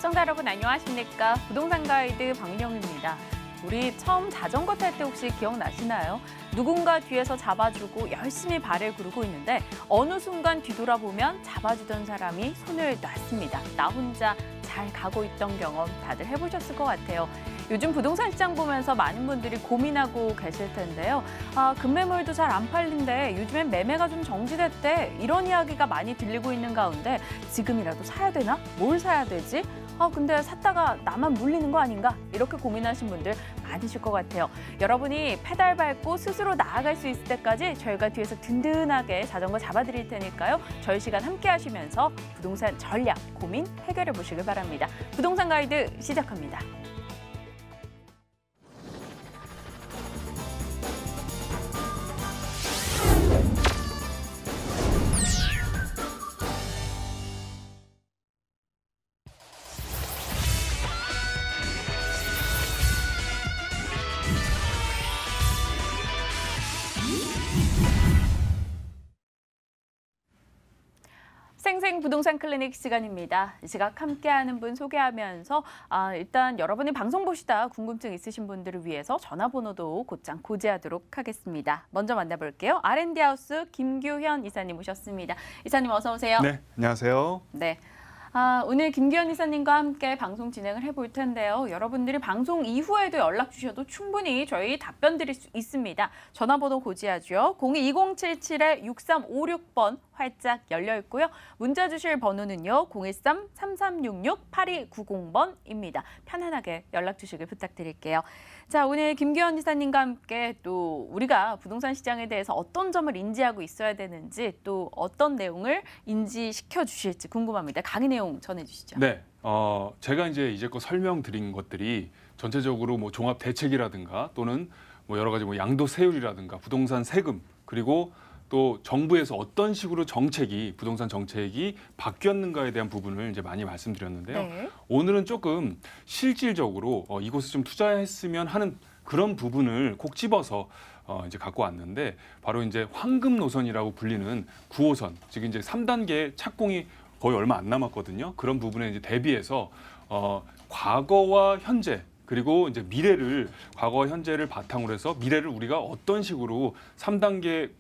시청자 여러분 안녕하십니까? 부동산 가이드 박민영입니다. 우리 처음 자전거 탈 때 혹시 기억나시나요? 누군가 뒤에서 잡아주고 열심히 발을 구르고 있는데 어느 순간 뒤돌아보면 잡아주던 사람이 손을 놨습니다. 나 혼자 잘 가고 있던 경험 다들 해보셨을 것 같아요. 요즘 부동산 시장 보면서 많은 분들이 고민하고 계실 텐데요. 급매물도 잘 안 팔린데 요즘엔 매매가 좀 정지됐대. 이런 이야기가 많이 들리고 있는 가운데 지금이라도 사야 되나? 뭘 사야 되지? 근데 샀다가 나만 물리는 거 아닌가? 이렇게 고민하신 분들 많으실 것 같아요. 여러분이 페달 밟고 스스로 나아갈 수 있을 때까지 저희가 뒤에서 든든하게 자전거 잡아드릴 테니까요. 저희 시간 함께 하시면서 부동산 전략, 고민 해결해 보시길 바랍니다. 부동산 가이드 시작합니다. 생생 부동산 클리닉 시간입니다. 이 시각 함께하는 분 소개하면서 일단 여러분이 방송 보시다 궁금증 있으신 분들을 위해서 전화번호도 곧장 고지하도록 하겠습니다. 먼저 만나볼게요. R&D 하우스 김규현 이사님 오셨습니다. 이사님 어서 오세요. 네, 안녕하세요. 네. 오늘 김규현 이사님과 함께 방송 진행을 해볼 텐데요. 여러분들이 방송 이후에도 연락 주셔도 충분히 저희 답변 드릴 수 있습니다. 전화번호 고지하죠. 02-2077-6356번 활짝 열려 있고요. 문자 주실 번호는요. 013-3366-8290번입니다. 편안하게 연락 주시길 부탁드릴게요. 자, 오늘 김규현 이사님과 함께 또 우리가 부동산 시장에 대해서 어떤 점을 인지하고 있어야 되는지 또 어떤 내용을 인지시켜 주실지 궁금합니다. 강의 내용 전해주시죠. 네, 제가 이제껏 설명드린 것들이 전체적으로 뭐 종합 대책이라든가 또는 뭐 여러 가지 뭐 양도세율이라든가 부동산 세금 그리고 또 정부에서 어떤 식으로 부동산 정책이 바뀌었는가에 대한 부분을 이제 많이 말씀드렸는데요. 네. 오늘은 조금 실질적으로 이곳에 좀 투자했으면 하는 그런 부분을 꼭 집어서 이제 갖고 왔는데 바로 이제 황금 노선이라고 불리는 9호선, 즉 이제 3단계 착공이 거의 얼마 안 남았거든요. 그런 부분에 이제 대비해서 과거와 현재 그리고 이제 과거와 현재를 바탕으로 해서 미래를 우리가 어떤 식으로 3단계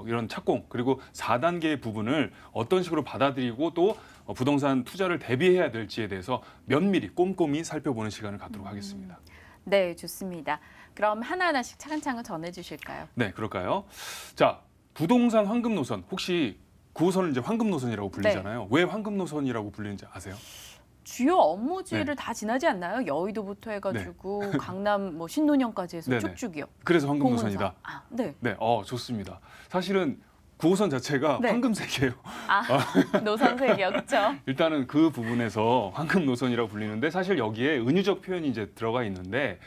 이런 착공 그리고 4단계의 부분을 어떤 식으로 받아들이고 또 부동산 투자를 대비해야 될지에 대해서 면밀히 꼼꼼히 살펴보는 시간을 갖도록 하겠습니다. 네, 좋습니다. 그럼 하나하나씩 차근차근 전해주실까요? 네, 그럴까요? 자, 부동산 황금 노선 혹시 9호선을 이제 황금 노선이라고 불리잖아요. 왜 황금 노선이라고 불리는지 아세요? 주요 업무지를 네. 다 지나지 않나요? 여의도부터 해가지고 네. 강남 뭐 신논현까지 해서 네네. 쭉쭉이요. 그래서 황금 공문서. 노선이다. 네. 네, 좋습니다. 사실은 9호선 자체가 네. 황금색이에요. 노선색이요, 그렇죠? 일단은 그 부분에서 황금 노선이라고 불리는데 사실 여기에 은유적 표현이 이제 들어가 있는데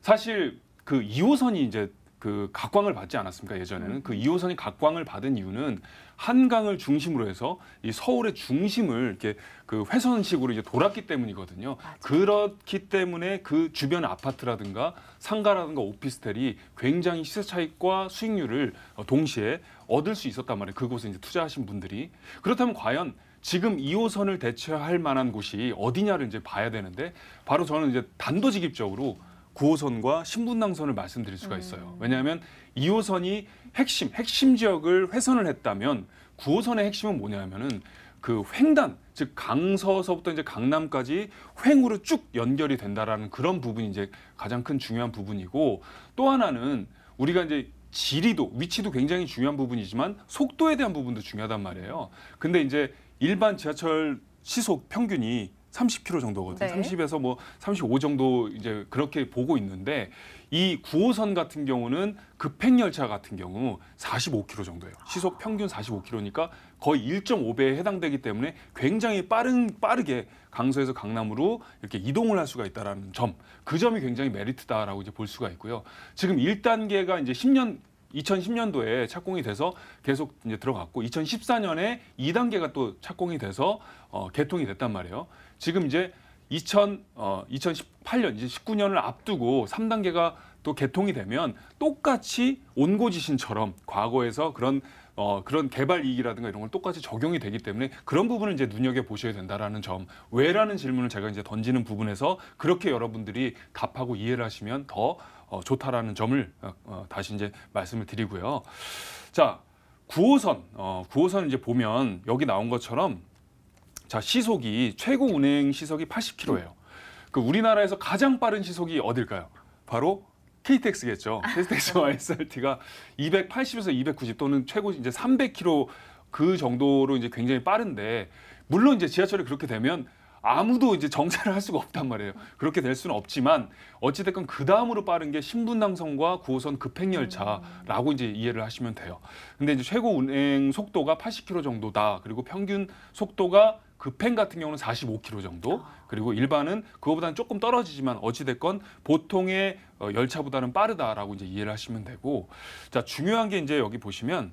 사실 그 2호선이 이제 그 각광을 받지 않았습니까? 예전에는 그 2호선이 각광을 받은 이유는 한강을 중심으로 해서 이 서울의 중심을 이렇게 그 회선식으로 이제 돌았기 때문이거든요. 맞아요. 그렇기 때문에 그 주변 아파트라든가 상가라든가 오피스텔이 굉장히 시세 차익과 수익률을 동시에 얻을 수 있었단 말이에요. 그곳에 이제 투자하신 분들이. 그렇다면 과연 지금 2호선을 대체할 만한 곳이 어디냐를 이제 봐야 되는데 바로 저는 이제 단도직입적으로 9호선과 신분당선을 말씀드릴 수가 있어요. 왜냐하면 2호선이 핵심 지역을 훼손을 했다면 9호선의 핵심은 뭐냐면은 그 횡단, 즉 강서서부터 이제 강남까지 횡으로 쭉 연결이 된다라는 그런 부분이 이제 가장 큰 중요한 부분이고 또 하나는 우리가 이제 지리도, 위치도 굉장히 중요한 부분이지만 속도에 대한 부분도 중요하단 말이에요. 근데 이제 일반 지하철 시속 평균이 30km 정도거든요. 네. 30에서 뭐 35 정도 이제 그렇게 보고 있는데 이 9호선 같은 경우는 급행 열차 같은 경우 45km 정도예요. 시속 평균 45km니까 거의 1.5배에 해당되기 때문에 굉장히 빠르게 강서에서 강남으로 이렇게 이동을 할 수가 있다라는 점. 그 점이 굉장히 메리트다라고 이제 볼 수가 있고요. 지금 1단계가 이제 2010년도에 착공이 돼서 계속 이제 들어갔고 2014년에 2단계가 또 착공이 돼서 개통이 됐단 말이에요. 지금 이제 2018년 이제 19년을 앞두고 3단계가 또 개통이 되면 똑같이 온고지신처럼 과거에서 그런 그런 개발 이익이라든가 이런 걸 똑같이 적용이 되기 때문에 그런 부분을 이제 눈여겨 보셔야 된다라는 점. 왜라는 질문을 제가 이제 던지는 부분에서 그렇게 여러분들이 답하고 이해를 하시면 더 좋다라는 점을 다시 이제 말씀을 드리고요. 자, 9호선 이제 보면 여기 나온 것처럼 자, 시속이 최고 운행 시속이 80km예요. 그 우리나라에서 가장 빠른 시속이 어딜까요? 바로 KTX겠죠. KTX와 SRT가 280에서 290 또는 최고 이제 300km 그 정도로 이제 굉장히 빠른데 물론 이제 지하철이 그렇게 되면 아무도 이제 정차를 할 수가 없단 말이에요. 그렇게 될 수는 없지만 어찌됐건 그 다음으로 빠른 게 신분당선과 9호선 급행열차라고 이제 이해를 하시면 돼요. 근데 이제 최고 운행 속도가 80km 정도다. 그리고 평균 속도가 급행 같은 경우는 45km 정도. 그리고 일반은 그거보다는 조금 떨어지지만 어찌됐건 보통의 열차보다는 빠르다라고 이제 이해를 하시면 되고. 자, 중요한 게 이제 여기 보시면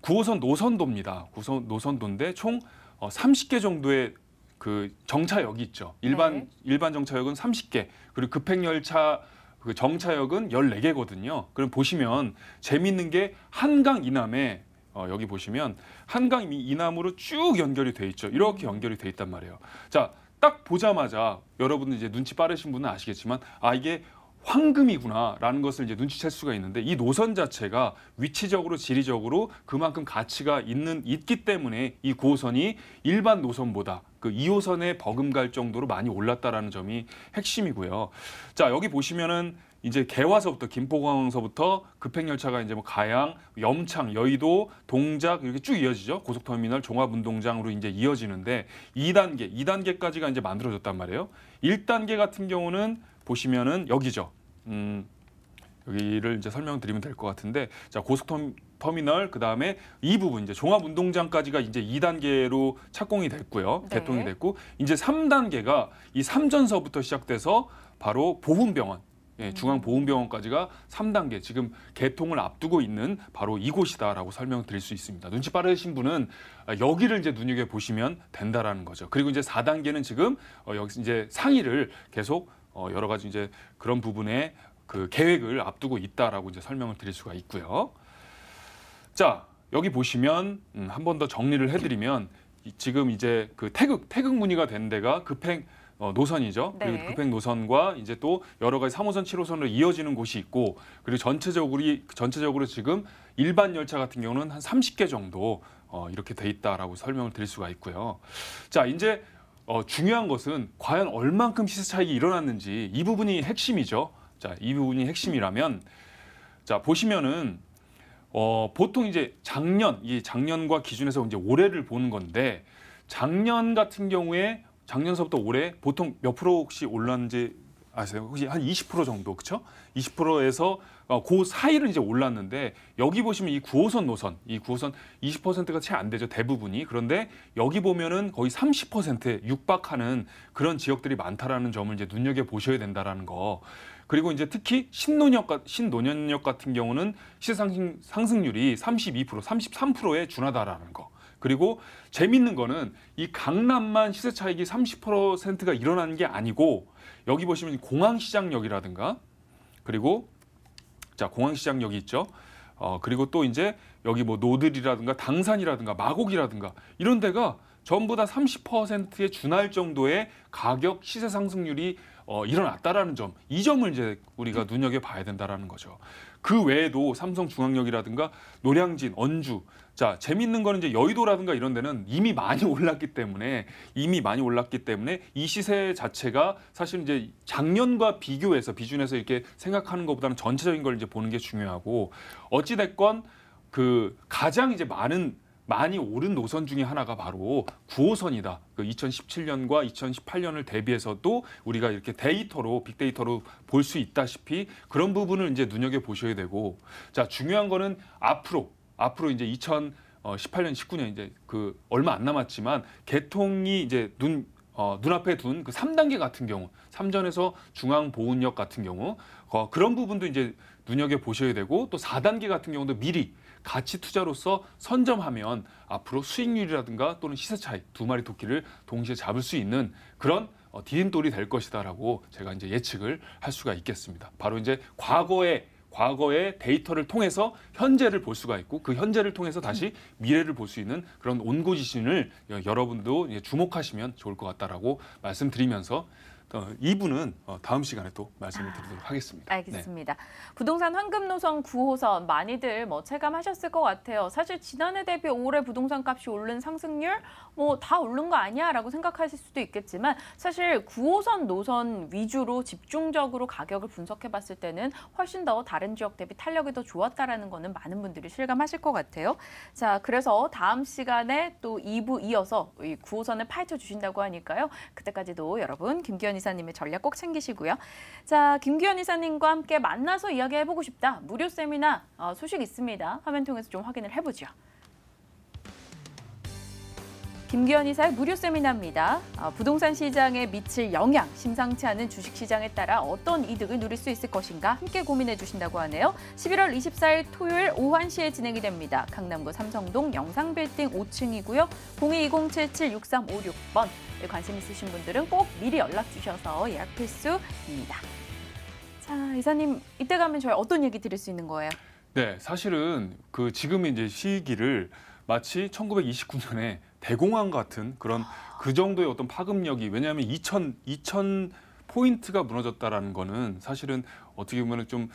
9호선 노선도입니다. 9호선 노선도인데 총 30개 정도의 그 정차역이 있죠. 일반 정차역은 30개, 그리고 급행열차 그 정차역은 14개거든요. 그럼 보시면 재미있는 게 한강 이남에 여기 보시면 한강 이남으로 쭉 연결이 돼 있죠. 이렇게 연결이 돼 있단 말이에요. 자, 딱 보자마자 여러분들 이제 눈치 빠르신 분은 아시겠지만 이게 황금이구나라는 것을 이제 눈치챌 수가 있는데 이 노선 자체가 위치적으로 지리적으로 그만큼 가치가 있기 때문에 이 9호선이 일반 노선보다 그 2호선에 버금갈 정도로 많이 올랐다라는 점이 핵심이고요. 자, 여기 보시면은 이제 개화서부터 김포공항서부터 급행열차가 이제 뭐 가양, 염창, 여의도, 동작 이렇게 쭉 이어지죠. 고속터미널, 종합운동장으로 이제 이어지는데 2단계까지가 이제 만들어졌단 말이에요. 1단계 같은 경우는 보시면은 여기죠. 여기를 이제 설명드리면 될 것 같은데, 자, 고속터미널 그다음에 이 부분 이제 종합운동장까지가 이제 2단계로 착공이 됐고요. 네. 개통이 됐고 이제 3단계가 이 삼전서부터 시작돼서 바로 보훈병원, 중앙보훈병원까지가 3단계 지금 개통을 앞두고 있는 바로 이곳이다라고 설명드릴 수 있습니다. 눈치 빠르신 분은 여기를 이제 눈여겨 보시면 된다라는 거죠. 그리고 이제 4단계는 지금 여기서 이제 상의를 계속 여러 가지 이제 그런 부분에 그 계획을 앞두고 있다라고 이제 설명을 드릴 수가 있고요. 자, 여기 보시면 한 번 더 정리를 해드리면 지금 이제 그 태극 문의가 된 데가 급행 노선이죠. 네. 그리고 급행 노선과 이제 또 여러 가지 3호선, 7호선으로 이어지는 곳이 있고, 그리고 전체적으로 지금 일반 열차 같은 경우는 한 30개 정도 이렇게 돼 있다라고 설명을 드릴 수가 있고요. 자, 이제 중요한 것은 과연 얼만큼 시세 차익이 일어났는지 이 부분이 핵심이죠. 자, 이 부분이 핵심이라면 자, 보시면은 보통 이제 작년과 기준해서 이제 올해를 보는 건데 작년 같은 경우에 작년서부터 올해 보통 몇 프로 혹시 올랐는지 아세요? 혹시 한 20% 정도, 그렇죠? 20%에서 그 사이를 이제 올랐는데 여기 보시면 이 9호선 노선, 이 9호선 20%가 채 안 되죠, 대부분이. 그런데 여기 보면은 거의 30%에 육박하는 그런 지역들이 많다라는 점을 이제 눈여겨 보셔야 된다라는 거. 그리고 이제 특히 신논현역 같은 경우는 시세 상승률이 32%, 33%에 준하다라는 거. 그리고 재밌는 거는 이 강남만 시세 차익이 30%가 일어나는 게 아니고 여기 보시면 공항시장역이라든가 그리고 자, 공항시장역이 있죠. 그리고 또 이제 여기 뭐 노들이라든가 당산이라든가 마곡이라든가 이런 데가 전부 다 30%에 준할 정도의 가격 시세 상승률이 일어났다라는 점, 이 점을 이제 우리가 눈여겨 봐야 된다라는 거죠. 그 외에도 삼성중앙역이라든가 노량진, 언주, 자, 재밌는 거는 이제 여의도라든가 이런 데는 이미 많이 올랐기 때문에 이 시세 자체가 사실 이제 작년과 비준해서 이렇게 생각하는 것보다는 전체적인 걸 이제 보는 게 중요하고, 어찌 됐건 그 가장 이제 많이 오른 노선 중에 하나가 바로 9호선이다. 그 2017년과 2018년을 대비해서도 우리가 이렇게 빅데이터로 볼 수 있다시피 그런 부분을 이제 눈여겨 보셔야 되고, 자, 중요한 거는 앞으로 이제 2018년, 19년 이제 그 얼마 안 남았지만 개통이 이제 눈앞에 둔 그 3단계 같은 경우, 삼전에서 중앙보훈역 같은 경우 그런 부분도 이제 눈여겨 보셔야 되고, 또 4단계 같은 경우도 미리 가치 투자로서 선점하면 앞으로 수익률이라든가 또는 시세 차익 두 마리 토끼를 동시에 잡을 수 있는 그런 디딤돌이 될 것이다라고 제가 이제 예측을 할 수가 있겠습니다. 바로 이제 과거에 과거의 데이터를 통해서 현재를 볼 수가 있고 그 현재를 통해서 다시 미래를 볼 수 있는 그런 온고지신을 여러분도 주목하시면 좋을 것 같다라고 말씀드리면서 2부는 다음 시간에 또 말씀을 드리도록 하겠습니다. 알겠습니다. 네. 부동산 황금 노선 9호선 많이들 체감하셨을 것 같아요. 사실 지난해 대비 올해 부동산 값이 오른 상승률 다 오른 거 아니야라고 생각하실 수도 있겠지만 사실 9호선 노선 위주로 집중적으로 가격을 분석해 봤을 때는 훨씬 더 다른 지역 대비 탄력이 더 좋았다라는 거는 많은 분들이 실감하실 것 같아요. 자, 그래서 다음 시간에 또 2부 이어서 이 9호선을 파헤쳐 주신다고 하니까요. 그때까지도 여러분 김기현 이사님의 전략 꼭 챙기시고요. 자, 김기현 이사님과 함께 만나서 이야기해보고 싶다. 무료 세미나 소식 있습니다. 화면 통해서 좀 확인을 해보죠. 김기현 이사의 무료 세미나입니다. 부동산 시장에 미칠 영향, 심상치 않은 주식시장에 따라 어떤 이득을 누릴 수 있을 것인가 함께 고민해 주신다고 하네요. 11월 24일 토요일 오후 1시에 진행이 됩니다. 강남구 삼성동 영상빌딩 5층이고요. 0220776356번. 관심 있으신 분들은 꼭 미리 연락 주셔서 예약 필수입니다. 자, 이사님, 이때 가면 저희 어떤 얘기 드릴 수 있는 거예요? 네, 사실은 지금 이제 시기를 마치 1929년에 대공황 같은 그런 그 정도의 어떤 파급력이 왜냐하면 2000 포인트가 무너졌다라는 거는 사실은 어떻게 보면 좀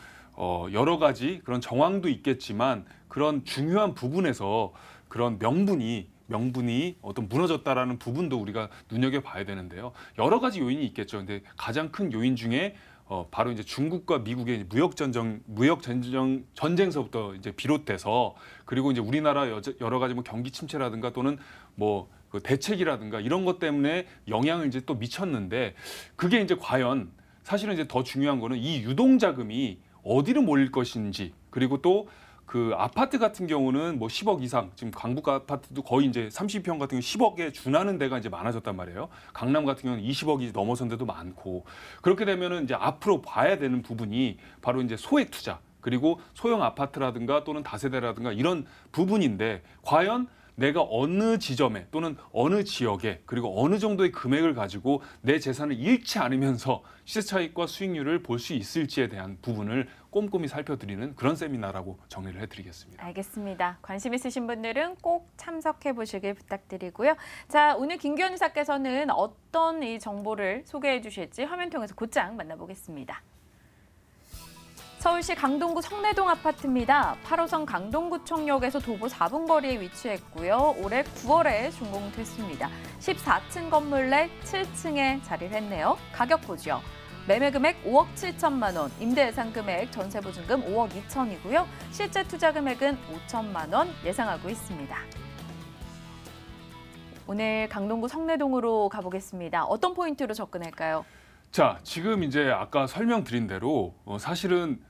여러 가지 그런 정황도 있겠지만 그런 중요한 부분에서 그런 명분이 어떤 무너졌다라는 부분도 우리가 눈여겨봐야 되는데요. 여러 가지 요인이 있겠죠. 근데 가장 큰 요인 중에 바로 이제 중국과 미국의 전쟁서부터 이제 비롯돼서 그리고 이제 우리나라 여러 가지 경기 침체라든가 또는 그 대책이라든가 이런 것 때문에 영향을 이제 또 미쳤는데 그게 이제 과연 사실은 이제 더 중요한 거는 이 유동 자금이 어디로 몰릴 것인지 그리고 또 그 아파트 같은 경우는 10억 이상 지금 강북 아파트도 거의 이제 30평 같은 경우 10억에 준하는 데가 이제 많아졌단 말이에요. 강남 같은 경우는 20억이 넘어선 데도 많고 그렇게 되면은 이제 앞으로 봐야 되는 부분이 바로 이제 소액 투자 그리고 소형 아파트라든가 또는 다세대라든가 이런 부분인데 과연 내가 어느 지점에 또는 어느 지역에 그리고 어느 정도의 금액을 가지고 내 재산을 잃지 않으면서 시세 차익과 수익률을 볼 수 있을지에 대한 부분을 꼼꼼히 살펴드리는 그런 세미나라고 정리를 해드리겠습니다. 알겠습니다. 관심 있으신 분들은 꼭 참석해 보시길 부탁드리고요. 자, 오늘 김기현 이사께서는 어떤 이 정보를 소개해 주실지 화면 통해서 곧장 만나보겠습니다. 서울시 강동구 성내동 아파트입니다. 8호선 강동구청역에서 도보 4분 거리에 위치했고요. 올해 9월에 준공됐습니다. 14층 건물 내 7층에 자리를 했네요. 가격 보죠. 매매 금액 5억 7천만 원, 임대 예상 금액, 전세 보증금 5억 2천이고요. 실제 투자 금액은 5천만 원 예상하고 있습니다. 오늘 강동구 성내동으로 가보겠습니다. 어떤 포인트로 접근할까요? 자, 지금 이제 아까 설명드린 대로 사실은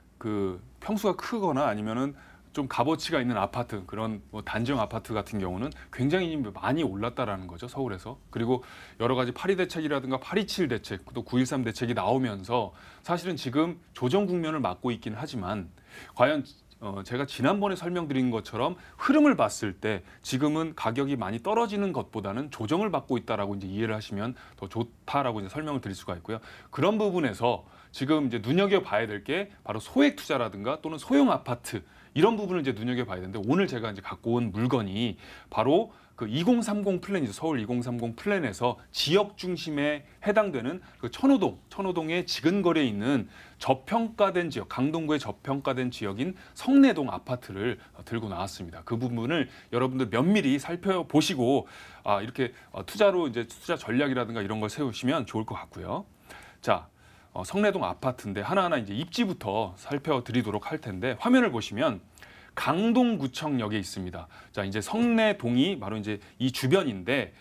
평수가 크거나 아니면은 좀 값어치가 있는 아파트 그런 단지형 아파트 같은 경우는 굉장히 많이 올랐다라는 거죠, 서울에서. 그리고 여러 가지 8.2 대책이라든가 8.27 대책 또 9.13 대책이 나오면서 사실은 지금 조정 국면을 맞고 있긴 하지만 과연 제가 지난번에 설명드린 것처럼 흐름을 봤을 때 지금은 가격이 많이 떨어지는 것보다는 조정을 받고 있다라고 이제 이해를 하시면 더 좋다라고 이제 설명을 드릴 수가 있고요. 그런 부분에서 지금 이제 눈여겨봐야 될 게 바로 소액 투자라든가 또는 소형 아파트 이런 부분을 이제 눈여겨봐야 되는데 오늘 제가 이제 갖고 온 물건이 바로 그 2030 플랜이죠. 서울 2030 플랜에서 지역 중심에 해당되는 그 천호동의 지근거리에 있는 저평가된 지역, 강동구의 저평가된 지역인 성내동 아파트를 들고 나왔습니다. 그 부분을 여러분들 면밀히 살펴보시고 이렇게 투자로 이제 투자 전략이라든가 이런 걸 세우시면 좋을 것 같고요. 자, 성내동 아파트인데 하나하나 이제 입지부터 살펴드리도록 할 텐데 화면을 보시면 강동구청역에 있습니다. 자, 이제 성내동이 바로 이제 이 주변인데,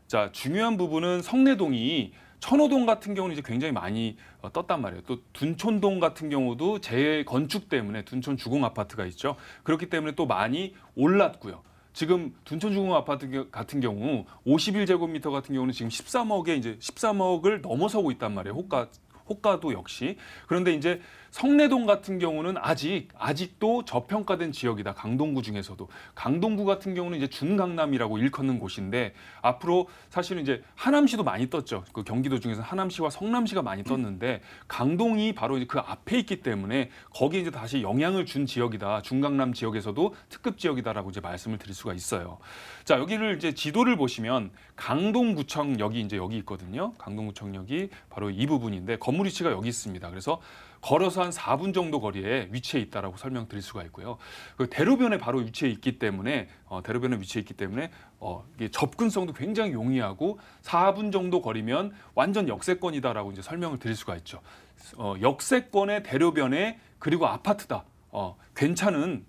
자, 중요한 부분은 성내동이 천호동 같은 경우는 이제 굉장히 많이 떴단 말이에요. 또 둔촌동 같은 경우도 재건축 때문에 둔촌 주공 아파트가 있죠. 그렇기 때문에 또 많이 올랐고요. 지금 둔촌 주공 아파트 같은 경우 51제곱미터 같은 경우는 지금 13억에 이제 13억을 넘어서고 있단 말이에요. 호가도 역시. 그런데 이제 성내동 같은 경우는 아직도 저평가된 지역이다. 강동구 중에서도. 강동구 같은 경우는 이제 중강남이라고 일컫는 곳인데 앞으로 사실은 이제 하남시도 많이 떴죠. 그 경기도 중에서 하남시와 성남시가 많이 떴는데 강동이 바로 이제 그 앞에 있기 때문에 거기에 이제 다시 영향을 준 지역이다. 중강남 지역에서도 특급 지역이다라고 이제 말씀을 드릴 수가 있어요. 자, 여기를 이제 지도를 보시면 강동구청역이 이제 여기 있거든요. 강동구청역이 바로 이 부분인데 건물 위치가 여기 있습니다. 그래서 걸어서 한 4분 정도 거리에 위치해 있다라고 설명드릴 수가 있고요. 그 대로변에 바로 위치해 있기 때문에 이게 접근성도 굉장히 용이하고 4분 정도 거리면 완전 역세권이다라고 이제 설명을 드릴 수가 있죠. 역세권의 대로변에 그리고 아파트다. 괜찮은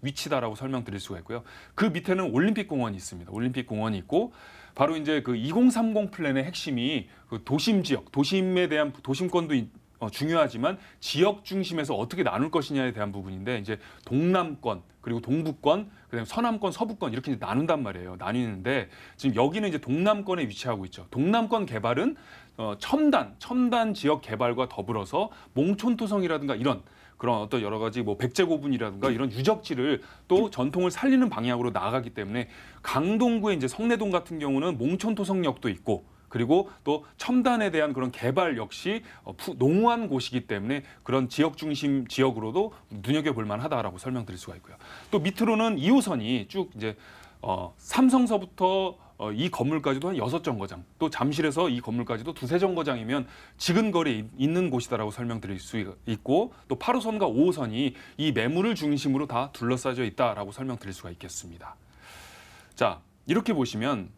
위치다라고 설명드릴 수가 있고요. 그 밑에는 올림픽공원이 있습니다. 올림픽공원이 있고 바로 이제 그 2030 플랜의 핵심이 그 도심 지역, 도심에 대한 도심권도 중요하지만 지역 중심에서 어떻게 나눌 것이냐에 대한 부분인데 이제 동남권 그리고 동부권 그다음에 서남권 서부권 이렇게 이제 나눈단 말이에요. 나뉘는데 지금 여기는 이제 동남권에 위치하고 있죠. 동남권 개발은 첨단 지역 개발과 더불어서 몽촌토성이라든가 이런 그런 어떤 여러 가지 뭐 백제고분이라든가 이런 유적지를 또 전통을 살리는 방향으로 나아가기 때문에 강동구의 이제 성내동 같은 경우는 몽촌토성역도 있고 그리고 또 첨단에 대한 그런 개발 역시 농후한 곳이기 때문에 그런 지역 중심 지역으로도 눈여겨볼 만하다라고 설명드릴 수가 있고요. 또 밑으로는 2호선이 쭉 이제 삼성서부터 이 건물까지도 한 6정거장, 또 잠실에서 이 건물까지도 2~3정거장이면 지근거리에 있는 곳이다라고 설명드릴 수 있고 또 8호선과 5호선이 이 매물을 중심으로 다 둘러싸여 있다라고 설명드릴 수가 있겠습니다. 자, 이렇게 보시면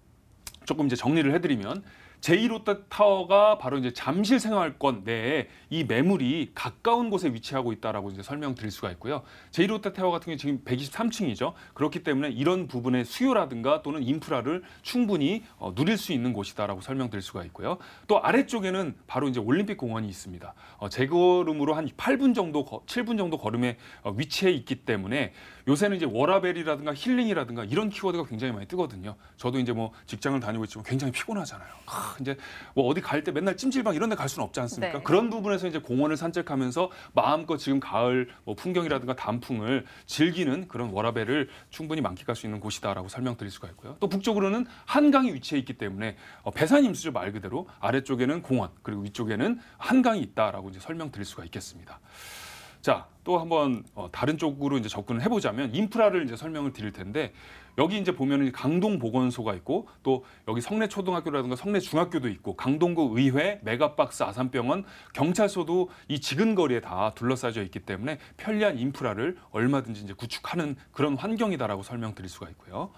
조금 이제 정리를 해드리면 제1롯데타워가 바로 이제 잠실 생활권 내에 이 매물이 가까운 곳에 위치하고 있다라고 이제 설명드릴 수가 있고요. 제1롯데타워 같은 경우 지금 123층이죠. 그렇기 때문에 이런 부분의 수요라든가 또는 인프라를 충분히 누릴 수 있는 곳이다라고 설명드릴 수가 있고요. 또 아래쪽에는 바로 이제 올림픽공원이 있습니다. 제걸음으로 한 7분 정도 걸음에 위치해 있기 때문에 요새는 이제 워라벨이라든가 힐링이라든가 이런 키워드가 굉장히 많이 뜨거든요. 저도 이제 뭐 직장을 다니고 있지만 굉장히 피곤하잖아요. 이제 뭐 어디 갈 때 맨날 찜질방 이런 데 갈 수는 없지 않습니까? 네. 그런 부분에서 이제 공원을 산책하면서 마음껏 지금 가을 뭐 풍경이라든가 단풍을 즐기는 그런 워라벨을 충분히 만끽할 수 있는 곳이다라고 설명드릴 수가 있고요. 또 북쪽으로는 한강이 위치해 있기 때문에 배산 임수죠 말 그대로 아래쪽에는 공원 그리고 위쪽에는 한강이 있다라고 이제 설명드릴 수가 있겠습니다. 자, 또 한번 다른 쪽으로 이제 접근을 해보자면 인프라를 이제 설명을 드릴 텐데 여기 이제 보면은 강동보건소가 있고 또 여기 성내초등학교라든가 성내중학교도 있고 강동구 의회, 메가박스 아산병원, 경찰서도 이 지근거리에 다 둘러싸여 있기 때문에 편리한 인프라를 얼마든지 이제 구축하는 그런 환경이다라고 설명드릴 수가 있고요.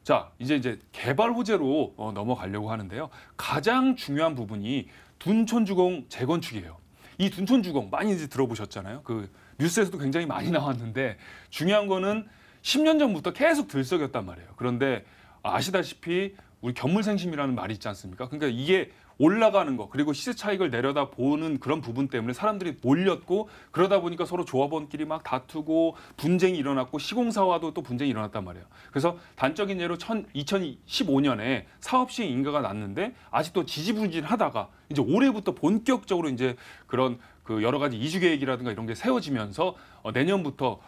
자, 이제 개발 호재로 넘어가려고 하는데요. 가장 중요한 부분이 둔촌주공 재건축이에요. 이 둔촌주공 많이 이제 들어보셨잖아요. 그 뉴스에서도 굉장히 많이 나왔는데 중요한 거는 10년 전부터 계속 들썩였단 말이에요. 그런데 아시다시피 우리 견물생심이라는 말이 있지 않습니까? 그러니까 이게 올라가는 거 그리고 시세 차익을 내려다 보는 그런 부분 때문에 사람들이 몰렸고 그러다 보니까 서로 조합원끼리 막 다투고 분쟁이 일어났고 시공사와도 또 분쟁이 일어났단 말이에요. 그래서 단적인 예로 2015년에 사업 시행 인가가 났는데 아직도 지지부진하다가 이제 올해부터 본격적으로 이제 그런 그 여러 가지 이주 계획이라든가 이런 게 세워지면서 내년부터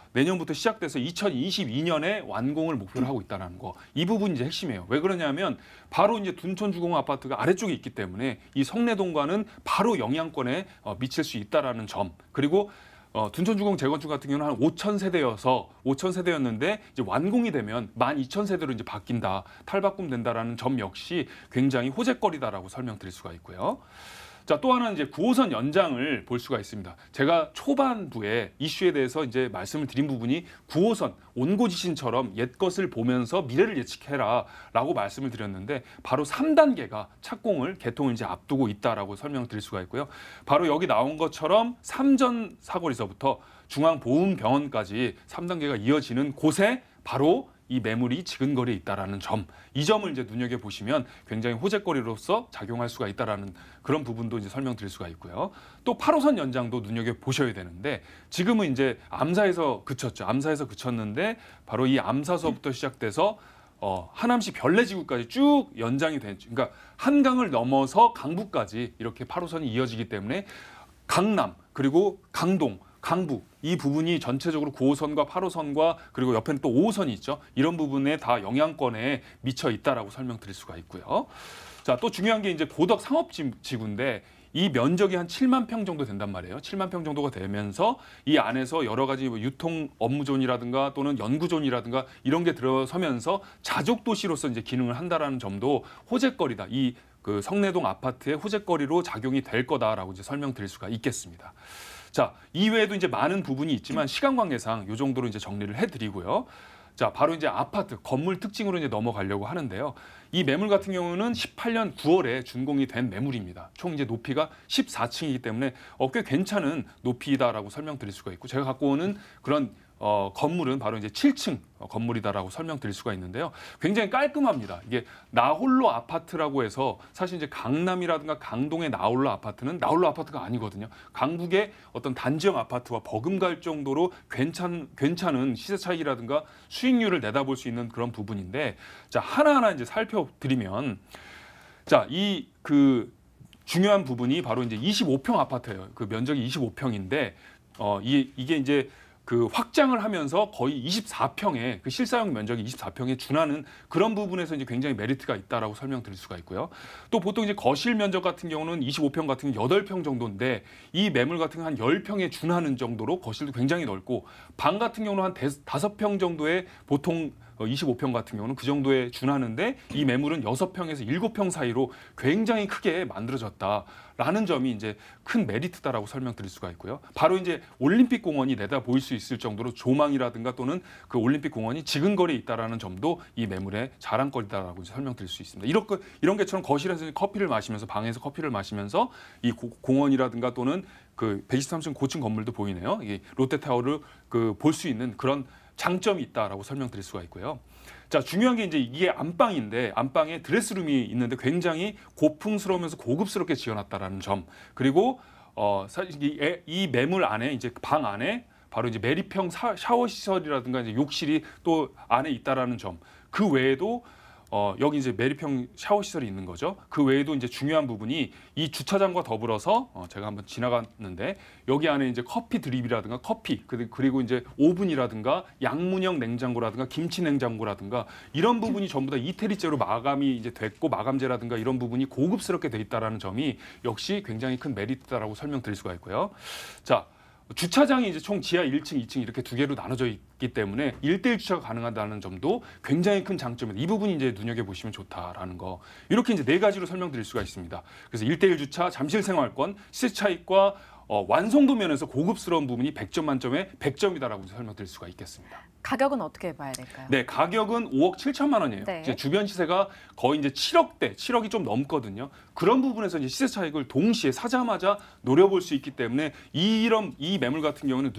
시작돼서 2022년에 완공을 목표로 하고 있다는 거. 이 부분이 이제 핵심이에요. 왜 그러냐면 바로 이제 둔촌주공 아파트가 아래쪽에 있기 때문에 이 성내동과는 바로 영향권에 미칠 수 있다라는 점. 그리고 둔촌주공 재건축 같은 경우는 한 5,000세대였는데 이제 완공이 되면 12,000세대로 이제 바뀐다, 탈바꿈된다라는 점 역시 굉장히 호재거리다라고 설명드릴 수가 있고요. 자, 또 하나는 이제 9호선 연장을 볼 수가 있습니다. 제가 초반부에 이슈에 대해서 이제 말씀을 드린 부분이 9호선 온고지신처럼 옛 것을 보면서 미래를 예측해라라고 말씀을 드렸는데 바로 3단계가 착공을 개통을 이제 앞두고 있다라고 설명드릴 수가 있고요. 바로 여기 나온 것처럼 삼전 사거리서부터 중앙보훈병원까지 3단계가 이어지는 곳에 바로 이 매물이 지근거리에 있다라는 점, 이 점을 이제 눈여겨 보시면 굉장히 호재거리로서 작용할 수가 있다라는 그런 부분도 이제 설명드릴 수가 있고요. 또 8호선 연장도 눈여겨 보셔야 되는데 지금은 이제 암사에서 그쳤죠. 암사에서 그쳤는데 바로 이 암사서부터 시작돼서 하남시 별내지구까지 쭉 연장이 된, 그러니까 한강을 넘어서 강북까지 이렇게 8호선이 이어지기 때문에 강남 그리고 강동, 강북 이 부분이 전체적으로 9호선과 8호선과 그리고 옆에는 또 5호선이 있죠. 이런 부분에 다 영향권에 미쳐 있다라고 설명드릴 수가 있고요. 자, 또 중요한 게 이제 고덕 상업지구인데 이 면적이 한 7만 평 정도 된단 말이에요. 7만 평 정도가 되면서 이 안에서 여러 가지 뭐 유통 업무존이라든가 또는 연구존이라든가 이런 게 들어서면서 자족 도시로서 이제 기능을 한다라는 점도 호재거리다. 이 그 성내동 아파트의 호재거리로 작용이 될 거다라고 이제 설명드릴 수가 있겠습니다. 자, 이외에도 이제 많은 부분이 있지만 시간 관계상 이 정도로 이제 정리를 해드리고요. 자, 바로 이제 아파트 건물 특징으로 이제 넘어가려고 하는데요. 이 매물 같은 경우는 18년 9월에 준공이 된 매물입니다. 총 이제 높이가 14층이기 때문에 꽤 괜찮은 높이다라고 설명드릴 수가 있고, 제가 갖고 오는 그런 건물은 바로 이제 7층 건물이다라고 설명드릴 수가 있는데요. 굉장히 깔끔합니다. 이게 나홀로 아파트라고 해서 사실 이제 강남이라든가 강동의 나홀로 아파트는 나홀로 아파트가 아니거든요. 강북의 어떤 단지형 아파트와 버금갈 정도로 괜찮은 시세 차익이라든가 수익률을 내다볼 수 있는 그런 부분인데, 자, 하나하나 이제 살펴드리면, 자, 이 그 중요한 부분이 바로 이제 25평 아파트예요. 그 면적이 25평인데 이게 이제 그 확장을 하면서 거의 24평에 그 실사용 면적이 24평에 준하는 그런 부분에서 이제 굉장히 메리트가 있다라고 설명드릴 수가 있고요. 또 보통 이제 거실 면적 같은 경우는 25평 같은 경우 8평 정도인데 이 매물 같은 경우 한 10평에 준하는 정도로 거실도 굉장히 넓고, 방 같은 경우는 한 5평 정도의 보통 25평 같은 경우는 그 정도에 준하는데 이 매물은 6평에서 7평 사이로 굉장히 크게 만들어졌다라는 점이 이제 큰 메리트다라고 설명드릴 수가 있고요. 바로 이제 올림픽 공원이 내다 보일 수 있을 정도로 조망이라든가 또는 그 올림픽 공원이 지근거리에 있다라는 점도 이 매물의 자랑거리다라고 이제 설명드릴 수 있습니다. 이런 게처럼 거실에서 커피를 마시면서, 방에서 커피를 마시면서 이 공원이라든가 또는 그 123층 고층 건물도 보이네요. 이 롯데타워를 그 볼 수 있는 그런 장점이 있다라고 설명드릴 수가 있고요. 자, 중요한 게 이제 이게 안방인데 안방에 드레스룸이 있는데 굉장히 고풍스러우면서 고급스럽게 지어놨다라는 점, 그리고 사실 이 매물 안에 이제 방 안에 바로 이제 매립형 샤워 시설이라든가 이제 욕실이 또 안에 있다라는 점, 그 외에도 여기 이제 매립형 샤워 시설이 있는 거죠. 그 외에도 이제 중요한 부분이 이 주차장과 더불어서 제가 한번 지나갔는데 여기 안에 이제 커피 드립이라든가 커피 그리고 이제 오븐이라든가 양문형 냉장고라든가 김치 냉장고라든가 이런 부분이 전부 다 이태리제로 마감이 이제 됐고, 마감재라든가 이런 부분이 고급스럽게 돼 있다라는 점이 역시 굉장히 큰 메리트다라고 설명드릴 수가 있고요. 자, 주차장이 이제 총 지하 1층, 2층 이렇게 두 개로 나눠져 있기 때문에 1대1 주차가 가능하다는 점도 굉장히 큰 장점입니다. 이 부분이 이제 눈여겨보시면 좋다라는 거. 이렇게 이제 4가지로 설명드릴 수가 있습니다. 그래서 1대1 주차, 잠실 생활권, 시세 차익과 완성도 면에서 고급스러운 부분이 100점 만점에 100점이다라고 설명드릴 수가 있겠습니다. 가격은 어떻게 봐야 될까요? 네, 가격은 5억 7천만 원이에요. 네. 이제 주변 시세가 거의 이제 7억대, 7억이 좀 넘거든요. 그런 부분에서 이제 시세 차익을 동시에 사자마자 노려볼 수 있기 때문에 이 매물 같은 경우는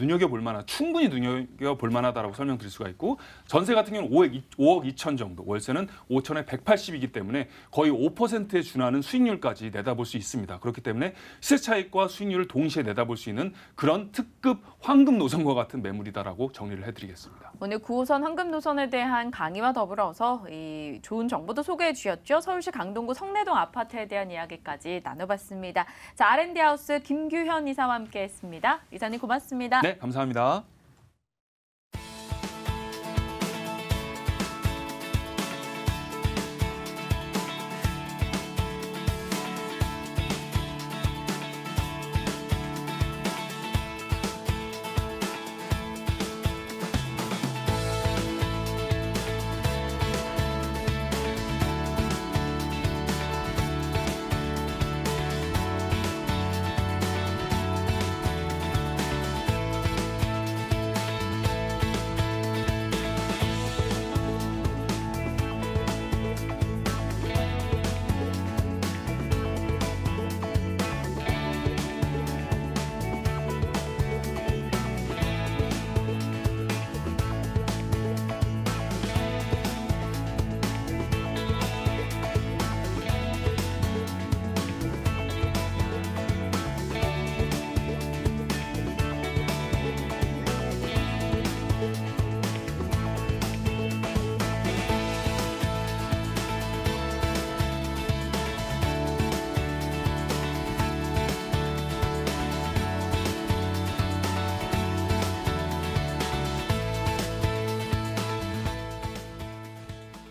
충분히 눈여겨볼 만하다라고 설명드릴 수가 있고, 전세 같은 경우는 5억 2천 정도, 월세는 5천에 180이기 때문에 거의 5%에 준하는 수익률까지 내다볼 수 있습니다. 그렇기 때문에 시세 차익과 수익률을 동시에 내다볼 수 있는 그런 특급 황금 노선과 같은 매물이다라고 정리를 해드리겠습니다. 오늘 9호선 황금 노선에 대한 강의와 더불어서 이 좋은 정보도 소개해 주셨죠. 서울시 강동구 성내동 아파트에 대한 이야기까지 나눠봤습니다. 자, R&D 하우스 김규현 이사와 함께했습니다. 이사님 고맙습니다. 네, 감사합니다.